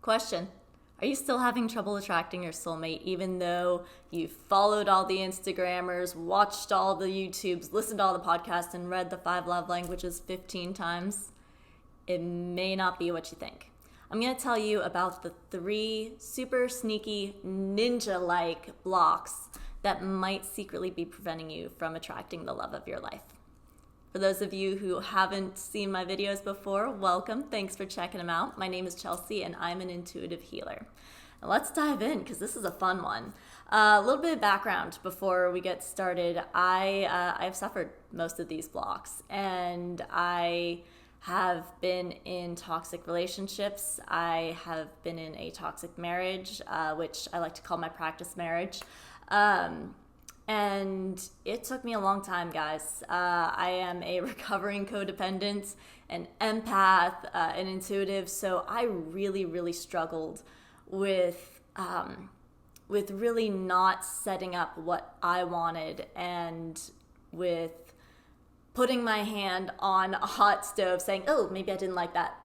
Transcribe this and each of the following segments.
Question. Are you still having trouble attracting your soulmate even though you've followed all the Instagrammers, watched all the YouTubes, listened to all the podcasts, and read the 5 love languages 15 times? It may not be what you think. I'm going to tell you about the 3 super sneaky ninja-like blocks that might secretly be preventing you from attracting the love of your life. For those of you who haven't seen my videos before, welcome. Thanks for checking them out. My name is Chelsea and I'm an intuitive healer. Now let's dive in because this is a fun one. A little bit of background before we get started. I've suffered most of these blocks, and I have been in toxic relationships. I have been in a toxic marriage, which I like to call my practice marriage. And it took me a long time, guys. I am a recovering codependent, an empath, an intuitive, so I really struggled with really not setting up what I wanted, and with putting my hand on a hot stove saying, oh, maybe I didn't like that.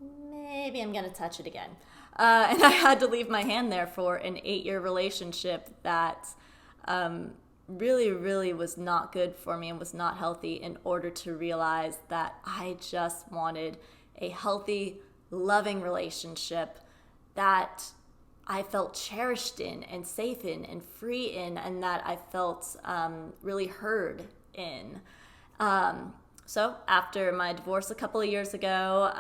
Maybe I'm gonna touch it again. And I had to leave my hand there for an 8-year relationship that really was not good for me and was not healthy, in order to realize that I just wanted a healthy, loving relationship that I felt cherished in and safe in and free in, and that I felt really heard in. So after my divorce a couple of years ago,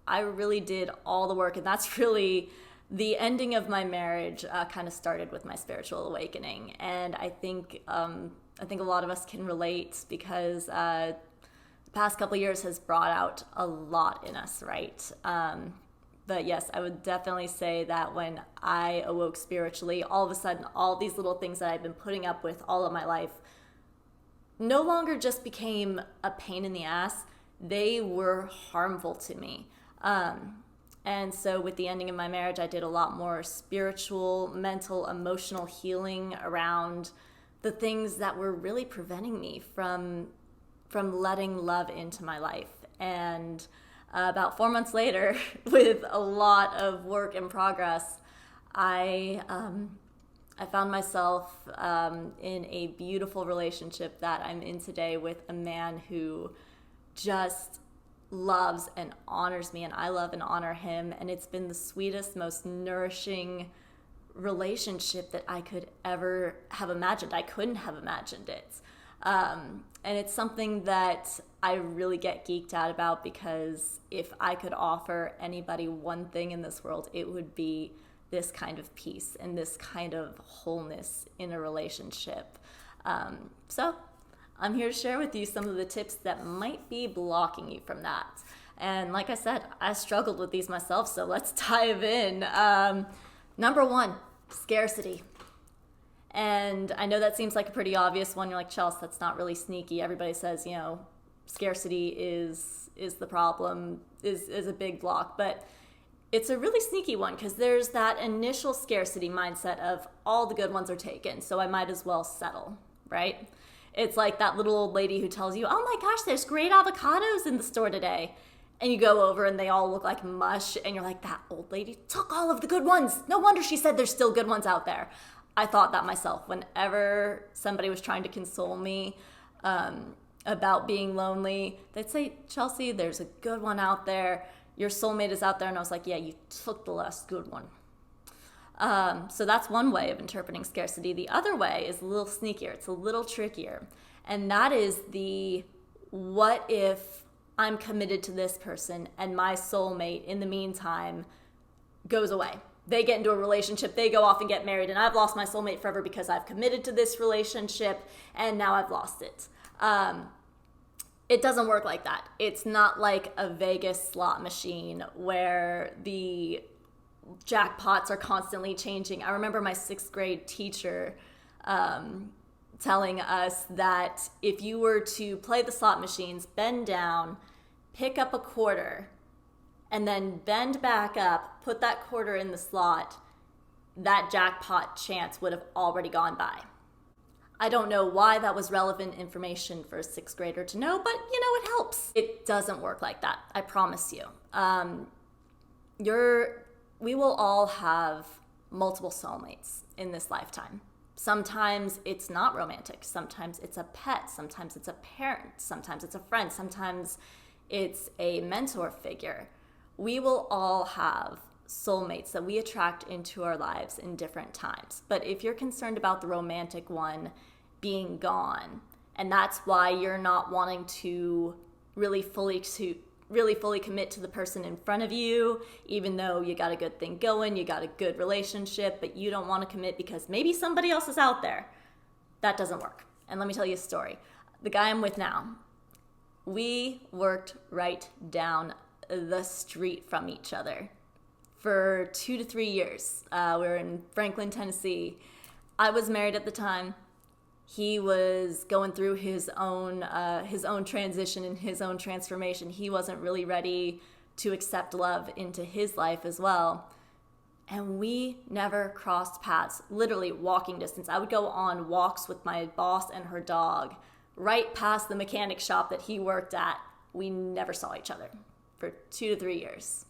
I really did all the work, and that's really the ending of my marriage. Kind of started with my spiritual awakening, and I think a lot of us can relate, because the past couple of years has brought out a lot in us, right? But yes, I would definitely say that when I awoke spiritually, all of a sudden, all these little things that I've been putting up with all of my life no longer just became a pain in the ass. They were harmful to me. And so with the ending of my marriage, I did a lot more spiritual, mental, emotional healing around the things that were really preventing me from letting love into my life. And about 4 months later, with a lot of work in progress, I found myself in a beautiful relationship that I'm in today with a man who just loves and honors me, and I love and honor him. And it's been the sweetest, most nourishing relationship that I could ever have imagined. I couldn't have imagined it. And it's something that I really get geeked out about, because if I could offer anybody one thing in this world, it would be this kind of peace and this kind of wholeness in a relationship. So I'm here to share with you some of the tips that might be blocking you from that. And like I said, I struggled with these myself, so let's dive in. Number 1, scarcity. And I know that seems like a pretty obvious one. You're like, Chelsea, that's not really sneaky. Everybody says, scarcity is the problem, is a big block. But it's a really sneaky one, because there's that initial scarcity mindset of all the good ones are taken, so I might as well settle, right? It's like that little old lady who tells you, oh my gosh, there's great avocados in the store today. And you go over and they all look like mush, and you're like, that old lady took all of the good ones. No wonder she said there's still good ones out there. I thought that myself whenever somebody was trying to console me about being lonely. They'd say, Chelsea, there's a good one out there. Your soulmate is out there. And I was like, yeah, you took the last good one. So that's one way of interpreting scarcity. The other way is a little sneakier. It's a little trickier. And that is the, what if I'm committed to this person and my soulmate in the meantime goes away? They get into a relationship, they go off and get married, and I've lost my soulmate forever because I've committed to this relationship and now I've lost it. It doesn't work like that. It's not like a Vegas slot machine where the jackpots are constantly changing. I remember my 6th grade teacher telling us that if you were to play the slot machines, bend down, pick up a quarter, and then bend back up, put that quarter in the slot, that jackpot chance would have already gone by. I don't know why that was relevant information for a 6th grader to know, but it helps. It doesn't work like that, I promise you. Your we will all have multiple soulmates in this lifetime. Sometimes it's not romantic. Sometimes it's a pet. Sometimes it's a parent. Sometimes it's a friend. Sometimes it's a mentor figure. We will all have soulmates that we attract into our lives in different times. But if you're concerned about the romantic one being gone, and that's why you're not wanting to really fully commit to the person in front of you, even though you got a good thing going, you got a good relationship, but you don't want to commit because maybe somebody else is out there, that doesn't work. And let me tell you a story. The guy I'm with now, we worked right down the street from each other for 2 to 3 years. We were in Franklin, Tennessee. I was married at the time. He was going through his own transition and his own transformation. He wasn't really ready to accept love into his life as well. And we never crossed paths, literally walking distance. I would go on walks with my boss and her dog right past the mechanic shop that he worked at. We never saw each other for 2 to 3 years.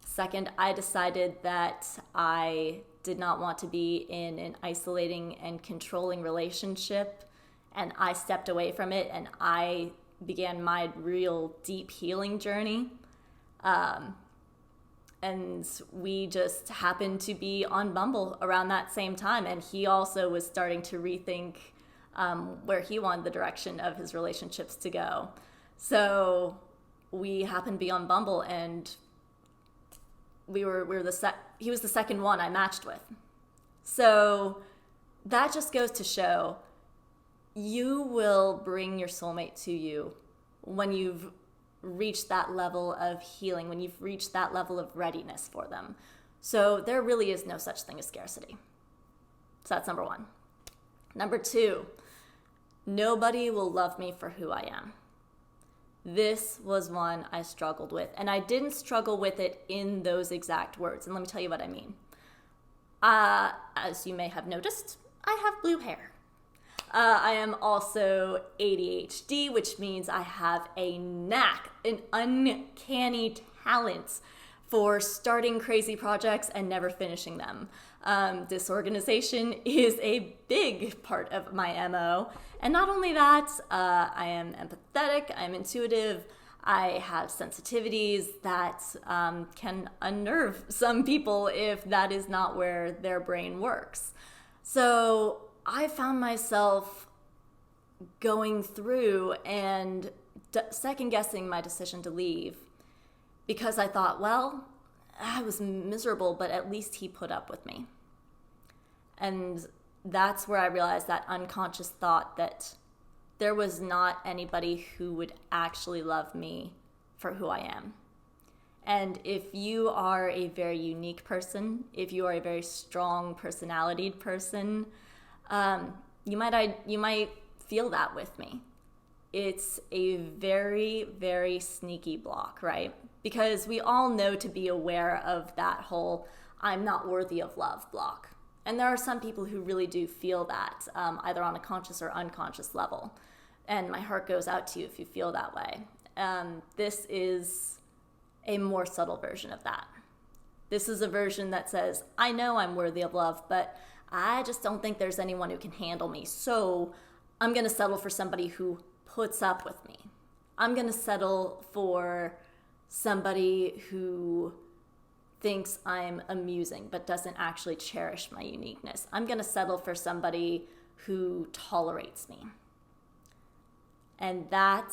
Second, I decided that I did not want to be in an isolating and controlling relationship, and I stepped away from it, and I began my real deep healing journey. And we just happened to be on Bumble around that same time, and he also was starting to rethink where he wanted the direction of his relationships to go. So we happened to be on Bumble, and he was the second one I matched with. So that just goes to show you will bring your soulmate to you when you've reached that level of healing, when you've reached that level of readiness for them. So there really is no such thing as scarcity. So that's number one. Number two, nobody will love me for who I am. This was one I struggled with, and I didn't struggle with it in those exact words. And let me tell you what I mean. As you may have noticed, I have blue hair. I am also ADHD, which means I have a knack, an uncanny talent for starting crazy projects and never finishing them. Disorganization is a big part of my MO. And not only that, I am empathetic, I'm intuitive, I have sensitivities that can unnerve some people if that is not where their brain works. So I found myself going through and second-guessing my decision to leave because I thought, well, I was miserable, but at least he put up with me. And that's where I realized that unconscious thought that there was not anybody who would actually love me for who I am. And if you are a very unique person, if you are a very strong personalitied person, you might feel that with me. It's a very, very sneaky block, right? Because we all know to be aware of that whole I'm not worthy of love block. And there are some people who really do feel that, either on a conscious or unconscious level. And my heart goes out to you if you feel that way. This is a more subtle version of that. This is a version that says, I know I'm worthy of love, but I just don't think there's anyone who can handle me. So I'm going to settle for somebody who puts up with me. I'm going to settle for somebody who thinks I'm amusing but doesn't actually cherish my uniqueness. I'm going to settle for somebody who tolerates me. And that,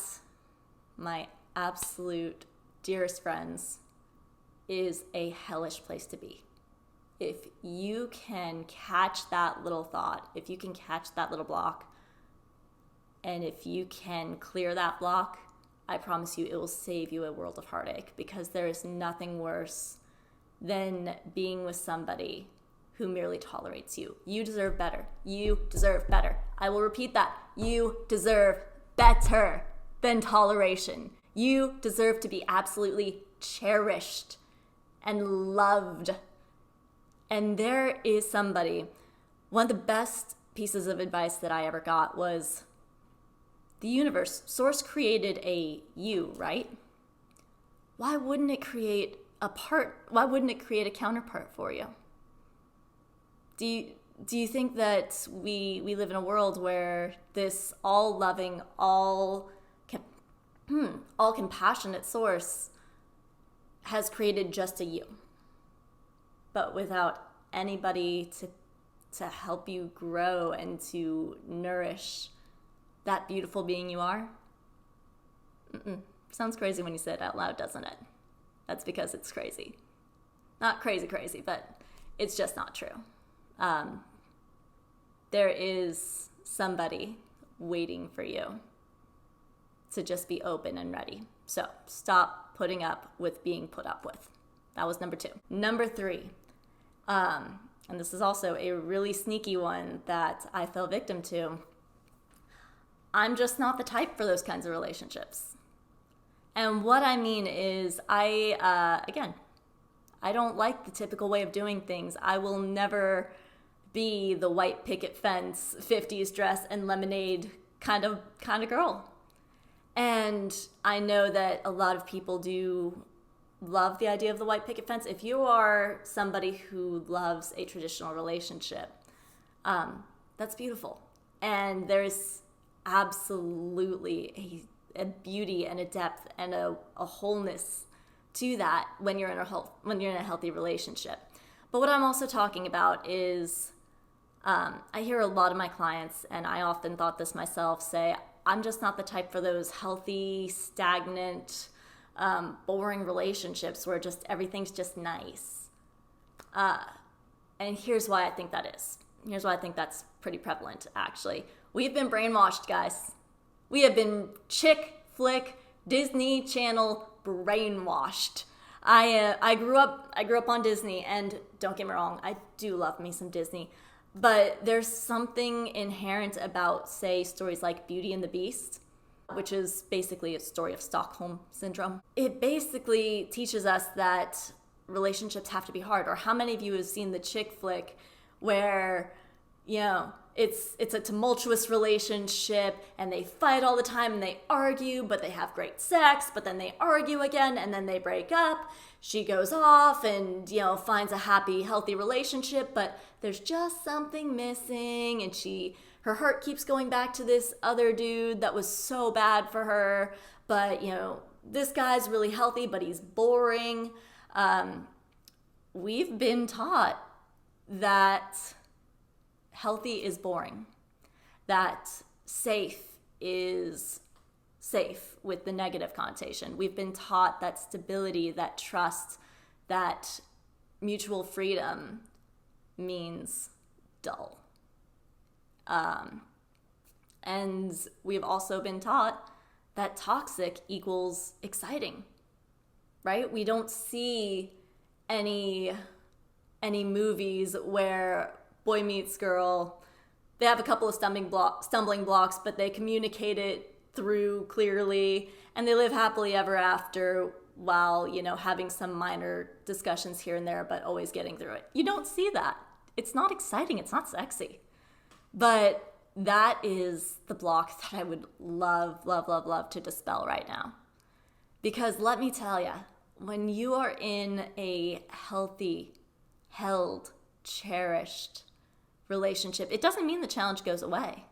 my absolute dearest friends, is a hellish place to be. If you can catch that little thought, if you can catch that little block, and if you can clear that block, I promise you it will save you a world of heartache, because there is nothing worse than being with somebody who merely tolerates you. You deserve better. You deserve better. I will repeat that. You deserve better than toleration. You deserve to be absolutely cherished and loved. And there is somebody, one of the best pieces of advice that I ever got was, the universe, source created a you, right? Why wouldn't it create why wouldn't it create a counterpart for you? Do you think that we live in a world where this all loving, all compassionate source has created just a you, but without anybody to help you grow and to nourish that beautiful being you are? Sounds crazy when you say it out loud, doesn't it? That's because it's crazy. Not crazy, but it's just not true. There is somebody waiting for you to just be open and ready. So stop putting up with being put up with. That was number 2. Number 3, and this is also a really sneaky one that I fell victim to. I'm just not the type for those kinds of relationships. And what I mean is I don't like the typical way of doing things. I will never be the white picket fence, 50s dress and lemonade kind of girl. And I know that a lot of people do love the idea of the white picket fence. If you are somebody who loves a traditional relationship, that's beautiful. And there's absolutely a beauty and a depth and a wholeness to that when you're in a healthy relationship. But what I'm also talking about is I hear a lot of my clients, and I often thought this myself, say, I'm just not the type for those healthy, stagnant, boring relationships where just everything's just nice. And here's why I think that is. Here's why I think that's pretty prevalent, actually. We've been brainwashed, guys. We have been chick flick, Disney Channel brainwashed. I grew up on Disney, and don't get me wrong, I do love me some Disney. But there's something inherent about, say, stories like Beauty and the Beast, which is basically a story of Stockholm Syndrome. It basically teaches us that relationships have to be hard. Or how many of you have seen the chick flick where, it's a tumultuous relationship and they fight all the time and they argue, but they have great sex, but then they argue again and then they break up. She goes off and, finds a happy, healthy relationship, but there's just something missing, and her heart keeps going back to this other dude that was so bad for her, but, this guy's really healthy, but he's boring. We've been taught that healthy is boring, that safe is safe with the negative connotation. We've been taught that stability, that trust, that mutual freedom means dull. And we've also been taught that toxic equals exciting, right? We don't see any movies where boy meets girl, they have a couple of stumbling blocks, but they communicate it through clearly, and they live happily ever after while, having some minor discussions here and there, but always getting through it. You don't see that. It's not exciting. It's not sexy. But that is the block that I would love, love, love, love to dispel right now. Because let me tell you, when you are in a healthy, held, cherished relationship, it doesn't mean the challenge goes away.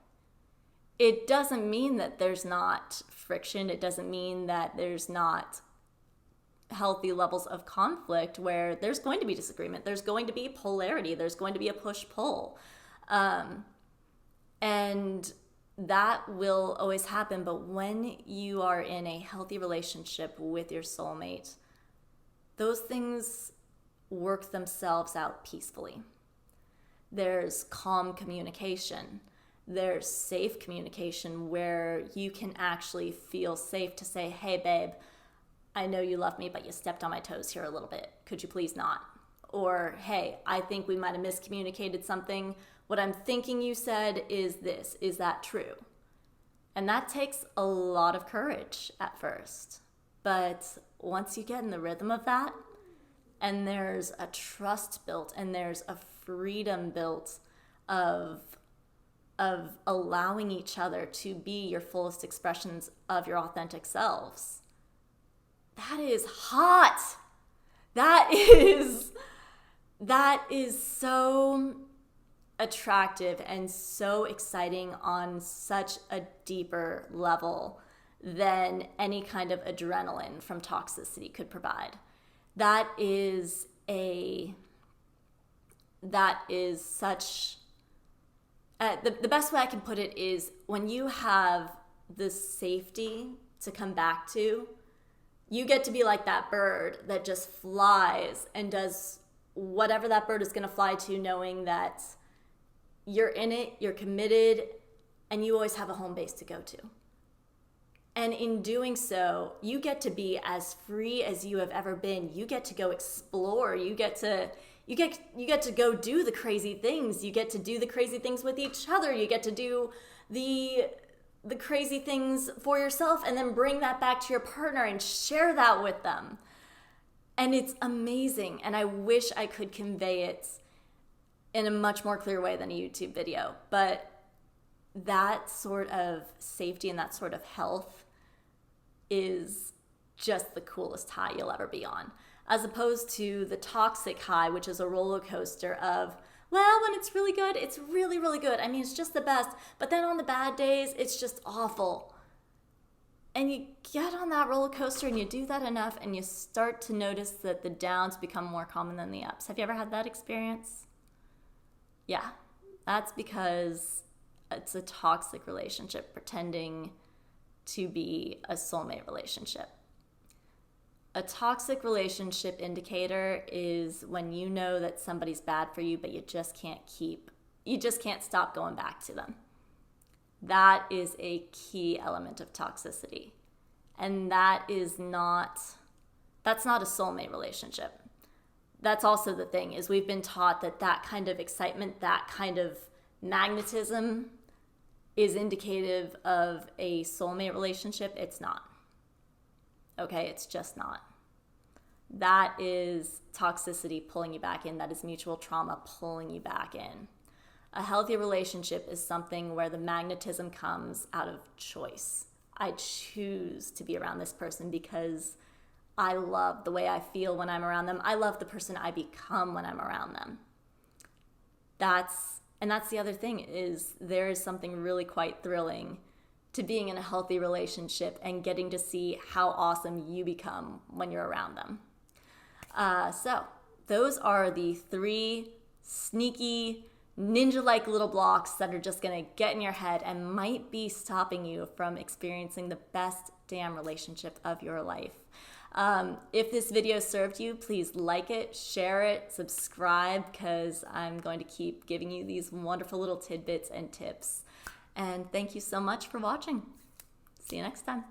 It doesn't mean that there's not friction. It doesn't mean that there's not healthy levels of conflict where there's going to be disagreement. There's going to be polarity. There's going to be a push-pull. And that will always happen. But when you are in a healthy relationship with your soulmate, those things work themselves out peacefully. There's calm communication. There's safe communication where you can actually feel safe to say, hey, babe, I know you love me, but you stepped on my toes here a little bit. Could you please not? Or, hey, I think we might have miscommunicated something. What I'm thinking you said is this. Is that true? And that takes a lot of courage at first. But once you get in the rhythm of that, and there's a trust built, and there's a freedom built of allowing each other to be your fullest expressions of your authentic selves, that is hot. That is so attractive and so exciting on such a deeper level than any kind of adrenaline from toxicity could provide. That is such the best way I can put it is when you have the safety to come back to, you get to be like that bird that just flies and does whatever that bird is going to fly to, knowing that you're in it, you're committed, and you always have a home base to go to. And in doing so, you get to be as free as you have ever been. You get to go explore. You get to go do the crazy things. You get to do the crazy things with each other. You get to do the crazy things for yourself and then bring that back to your partner and share that with them. And it's amazing. And I wish I could convey it in a much more clear way than a YouTube video. But that sort of safety and that sort of health is just the coolest high you'll ever be on. As opposed to the toxic high, which is a roller coaster of, well, when it's really good, it's really, really good. I mean, it's just the best. But then on the bad days, it's just awful. And you get on that roller coaster and you do that enough and you start to notice that the downs become more common than the ups. Have you ever had that experience? Yeah, that's because it's a toxic relationship pretending to be a soulmate relationship. A toxic relationship indicator is when you know that somebody's bad for you, but you just can't stop going back to them. That is a key element of toxicity. And that's not a soulmate relationship. That's also the thing, is we've been taught that kind of excitement, that kind of magnetism is indicative of a soulmate relationship. It's not. Okay, it's just not. That is toxicity pulling you back in. That is mutual trauma pulling you back in. A healthy relationship is something where the magnetism comes out of choice. I choose to be around this person because I love the way I feel when I'm around them. I love the person I become when I'm around them. That's the other thing, is there is something really quite thrilling to being in a healthy relationship and getting to see how awesome you become when you're around them. So those are the 3 sneaky, ninja-like little blocks that are just going to get in your head and might be stopping you from experiencing the best damn relationship of your life. If this video served you, please like it, share it, subscribe, because I'm going to keep giving you these wonderful little tidbits and tips. And thank you so much for watching. See you next time.